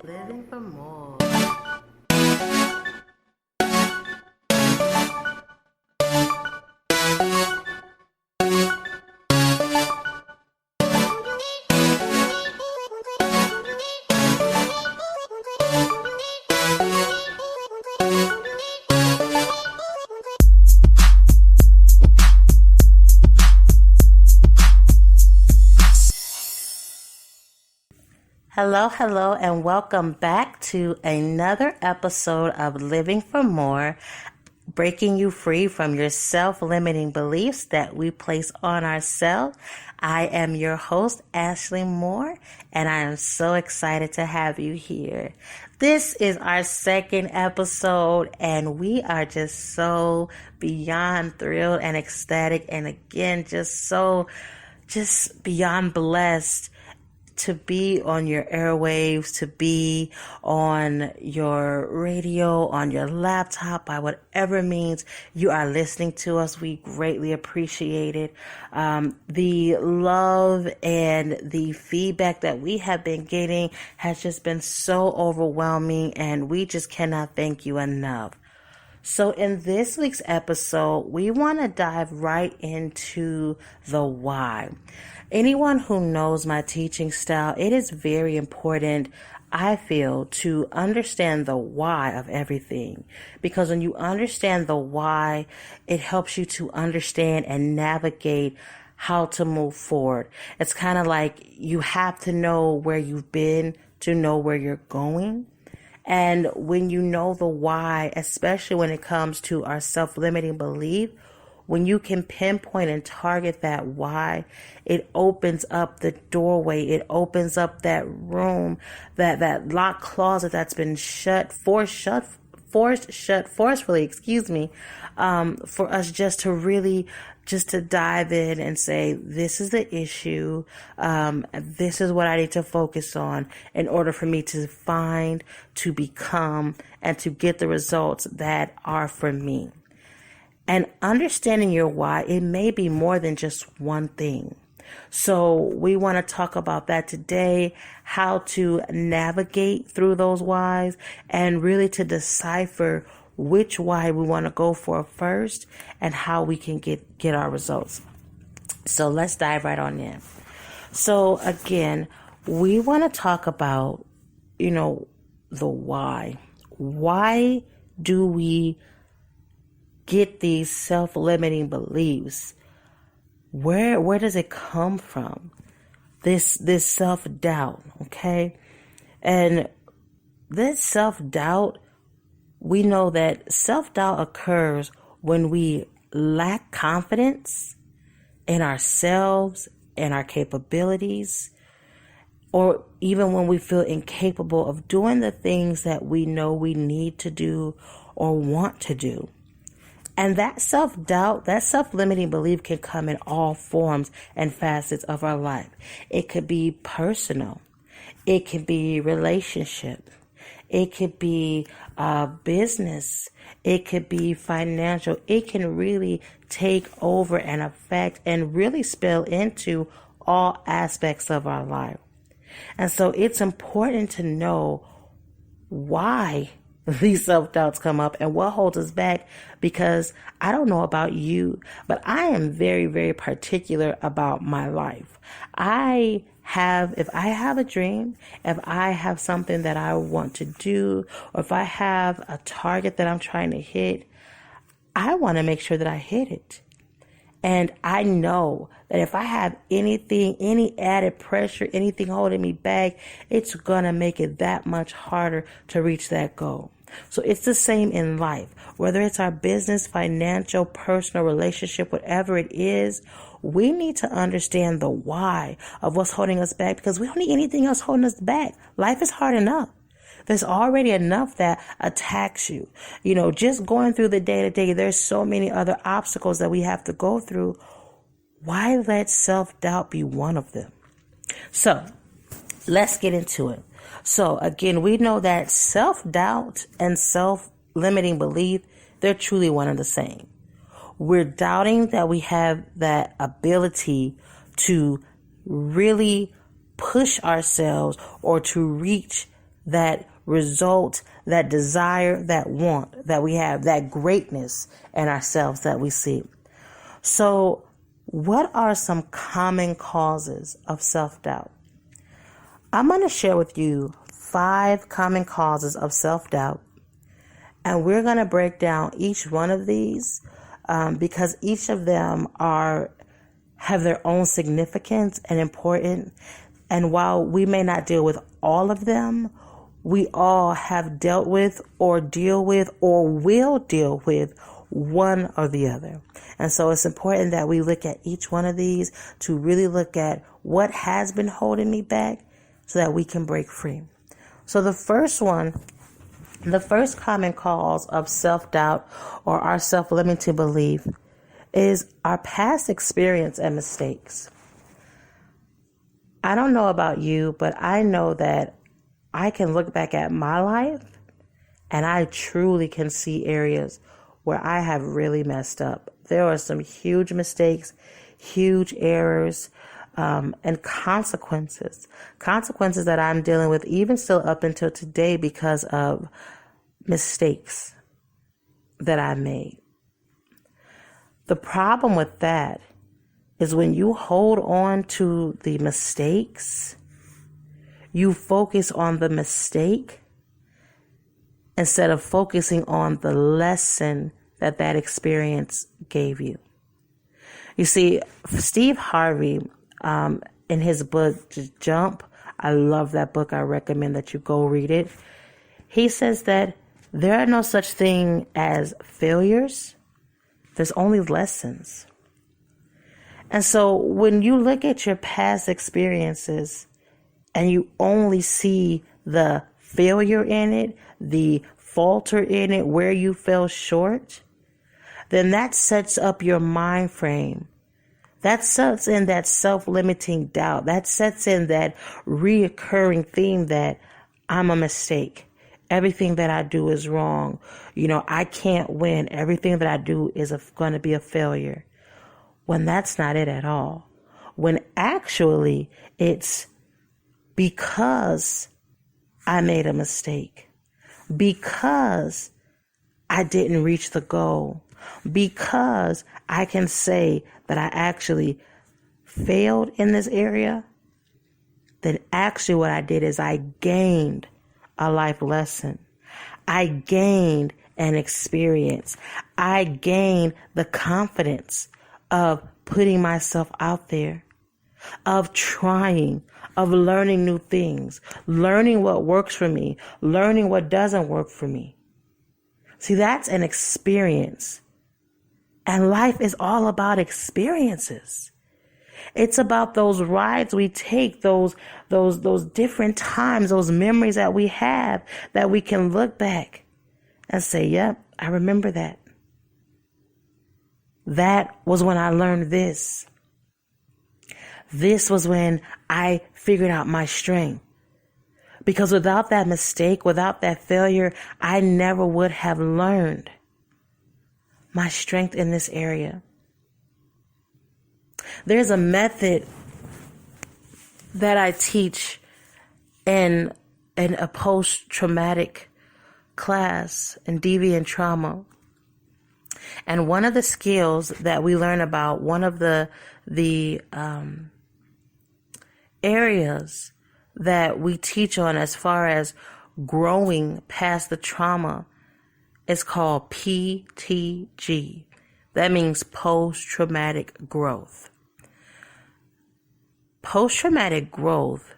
Living for more. Hello, and welcome back to another episode of Living for More, breaking you free from your self-limiting beliefs that we place on ourselves. I am your host, Ashley Moore, and I am so excited to have you here. This is our second episode, and we are just so beyond thrilled and ecstatic, and again, just beyond blessed to be on your airwaves, to be on your radio, on your laptop, by whatever means you are listening to us. We greatly appreciate it. The love and the feedback that we have been getting has just been so overwhelming, and we just cannot thank you enough. So in this week's episode, we want to dive right into the why. Anyone who knows my teaching style, it is very important, I feel, to understand the why of everything. Because when you understand the why, it helps you to understand and navigate how to move forward. It's kind of like you have to know where you've been to know where you're going. And when you know the why, especially when it comes to our self-limiting belief, when you can pinpoint and target that why, it opens up the doorway. It opens up that room, that locked closet that's been forced shut forcefully, for us just to dive in and say, this is the issue. This is what I need to focus on in order for me to find, to become, and to get the results that are for me. And understanding your why, it may be more than just one thing. So we want to talk about that today, how to navigate through those whys and really to decipher which why we want to go for first and how we can get our results. So let's dive right on in. So again, we want to talk about, the why. Why do we get these self-limiting beliefs? Where does it come from? This self-doubt, okay? And this self-doubt, we know that self-doubt occurs when we lack confidence in ourselves and our capabilities, or even when we feel incapable of doing the things that we know we need to do or want to do. And that self-doubt, that self-limiting belief can come in all forms and facets of our life. It could be personal. It could be relationship. It could be business. It could be financial. It can really take over and affect and really spill into all aspects of our life. And so it's important to know why these self-doubts come up and what holds us back, because I don't know about you, but I am very, very particular about my life. If I have a dream, if I have something that I want to do, or if I have a target that I'm trying to hit, I want to make sure that I hit it. And I know that if I have anything, any added pressure, anything holding me back, it's going to make it that much harder to reach that goal. So it's the same in life, whether it's our business, financial, personal, relationship, whatever it is, we need to understand the why of what's holding us back, because we don't need anything else holding us back. Life is hard enough. There's already enough that attacks you. Just going through the day to day, there's so many other obstacles that we have to go through. Why let self-doubt be one of them? So let's get into it. So again, we know that self-doubt and self-limiting belief, they're truly one and the same. We're doubting that we have that ability to really push ourselves or to reach that result, that desire, that want that we have, that greatness in ourselves that we see. So what are some common causes of self-doubt? I'm going to share with you 5 common causes of self-doubt, and we're going to break down each one of these because each of them have their own significance and importance. And while we may not deal with all of them, we all have dealt with or deal with or will deal with one or the other. And so it's important that we look at each one of these to really look at what has been holding me back so that we can break free. So the first common cause of self-doubt or our self-limiting belief is our past experience and mistakes. I don't know about you, but I know that I can look back at my life and I truly can see areas where I have really messed up. There are some huge mistakes, huge errors, and consequences that I'm dealing with even still up until today because of mistakes that I made. The problem with that is when you hold on to the mistakes, you focus on the mistake instead of focusing on the lesson that experience gave you. You see, Steve Harvey, in his book, Jump, I love that book. I recommend that you go read it. He says that there are no such thing as failures. There's only lessons. And so when you look at your past experiences and you only see the failure in it, the falter in it, where you fell short, then that sets up your mind frame. That sets in that self-limiting doubt. That sets in that reoccurring theme that I'm a mistake. Everything that I do is wrong. I can't win. Everything that I do is going to be a failure. When that's not it at all. When actually it's because I made a mistake. Because I didn't reach the goal. Because I can say that I actually failed in this area, then actually what I did is I gained a life lesson. I gained an experience. I gained the confidence of putting myself out there, of trying, of learning new things, learning what works for me, learning what doesn't work for me. See, that's an experience. And life is all about experiences. It's about those rides we take, those different times, those memories that we have that we can look back and say, yep, I remember that. That was when I learned this. This was when I figured out my strength. Because without that mistake, without that failure, I never would have learned my strength in this area. There's a method that I teach in a post-traumatic class in deviant trauma. And one of the skills that we learn about, one of the areas that we teach on as far as growing past the trauma is called PTG. That means post-traumatic growth. Post-traumatic growth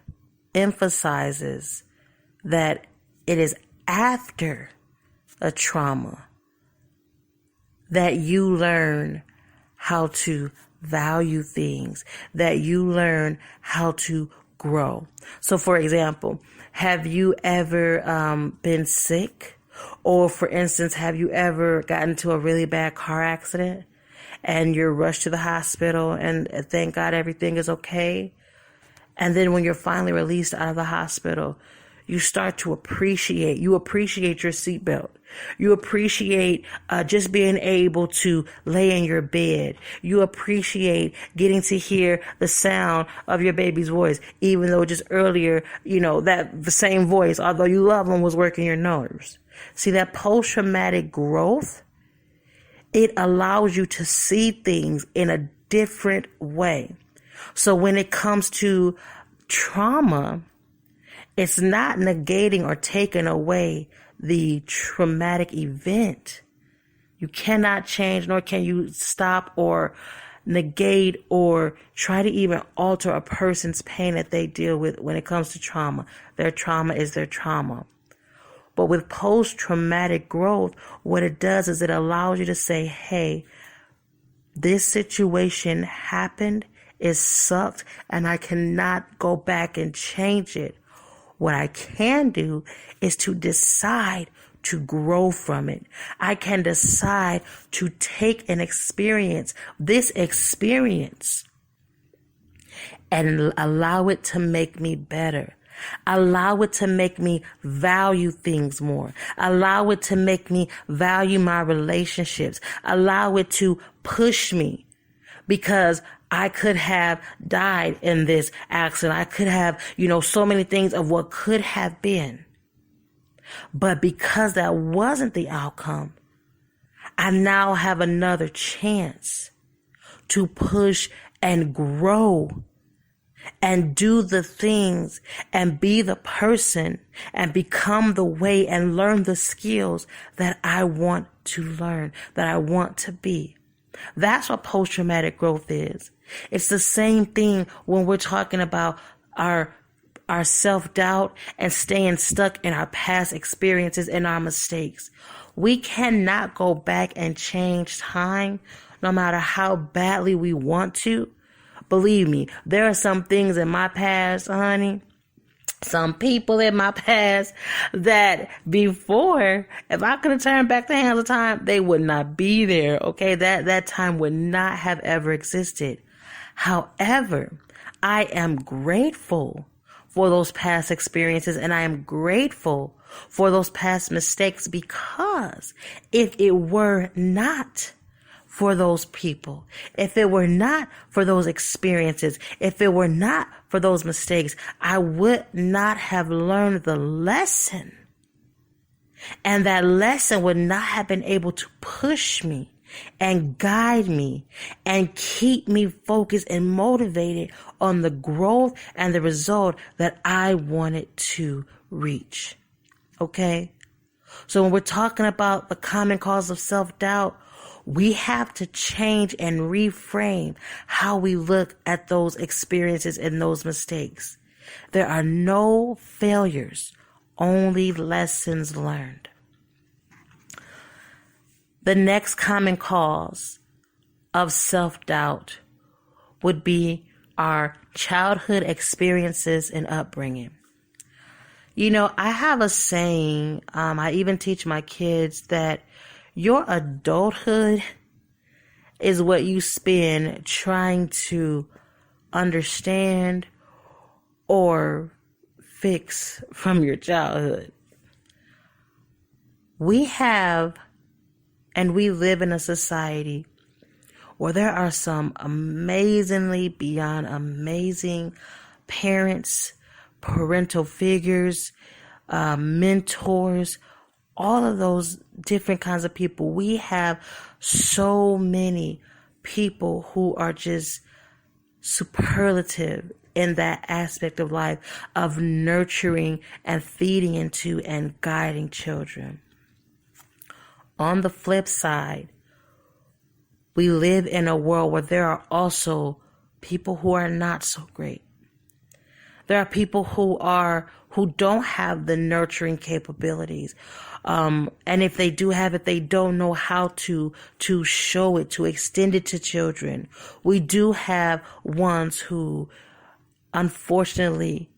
emphasizes that it is after a trauma that you learn how to value things, that you learn how to grow. So, for example, have you ever been sick? Or, for instance, have you ever gotten into a really bad car accident and you're rushed to the hospital and thank God everything is okay? And then when you're finally released out of the hospital, you start to appreciate your seatbelt. You appreciate just being able to lay in your bed. You appreciate getting to hear the sound of your baby's voice, even though just earlier, that the same voice, although you love them, was working your nerves. See, that post-traumatic growth, it allows you to see things in a different way. So when it comes to trauma, it's not negating or taking away the traumatic event. You cannot change, nor can you stop or negate or try to even alter a person's pain that they deal with when it comes to trauma. Their trauma is their trauma. But with post-traumatic growth, what it does is it allows you to say, hey, this situation happened, it sucked, and I cannot go back and change it. What I can do is to decide to grow from it. I can decide to take this experience, and allow it to make me better. Allow it to make me value things more. Allow it to make me value my relationships. Allow it to push me, because I could have died in this accident. I could have, so many things of what could have been. But because that wasn't the outcome, I now have another chance to push and grow and do the things and be the person and become the way and learn the skills that I want to learn, that I want to be. That's what post-traumatic growth is. It's the same thing when we're talking about our self-doubt and staying stuck in our past experiences and our mistakes. We cannot go back and change time, no matter how badly we want to. Believe me, there are some things in my past, honey, some people in my past that before, if I could have turned back the hands of time, they would not be there. Okay. That time would not have ever existed. However, I am grateful for those past experiences, and I am grateful for those past mistakes, because if it were not for those people, if it were not for those experiences, if it were not for those mistakes, I would not have learned the lesson. And that lesson would not have been able to push me and guide me and keep me focused and motivated on the growth and the result that I wanted to reach. Okay? So when we're talking about the common cause of self-doubt, we have to change and reframe how we look at those experiences and those mistakes. There are no failures, only lessons learned. The next common cause of self-doubt would be our childhood experiences and upbringing. I have a saying, I even teach my kids that your adulthood is what you spend trying to understand or fix from your childhood. We live in a society where there are some amazingly beyond amazing parents, parental figures, mentors, all of those different kinds of people. We have so many people who are just superlative in that aspect of life of nurturing and feeding into and guiding children. On the flip side, we live in a world where there are also people who are not so great. There are people who don't have the nurturing capabilities. And if they do have it, they don't know how to show it, to extend it to children. We do have ones who unfortunately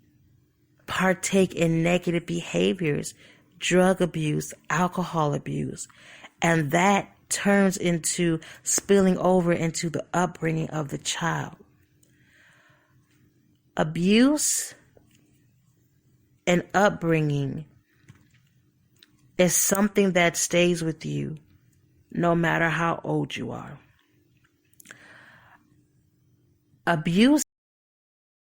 partake in negative behaviors, drug abuse, alcohol abuse, and that turns into spilling over into the upbringing of the child. Abuse and upbringing is something that stays with you no matter how old you are. Abuse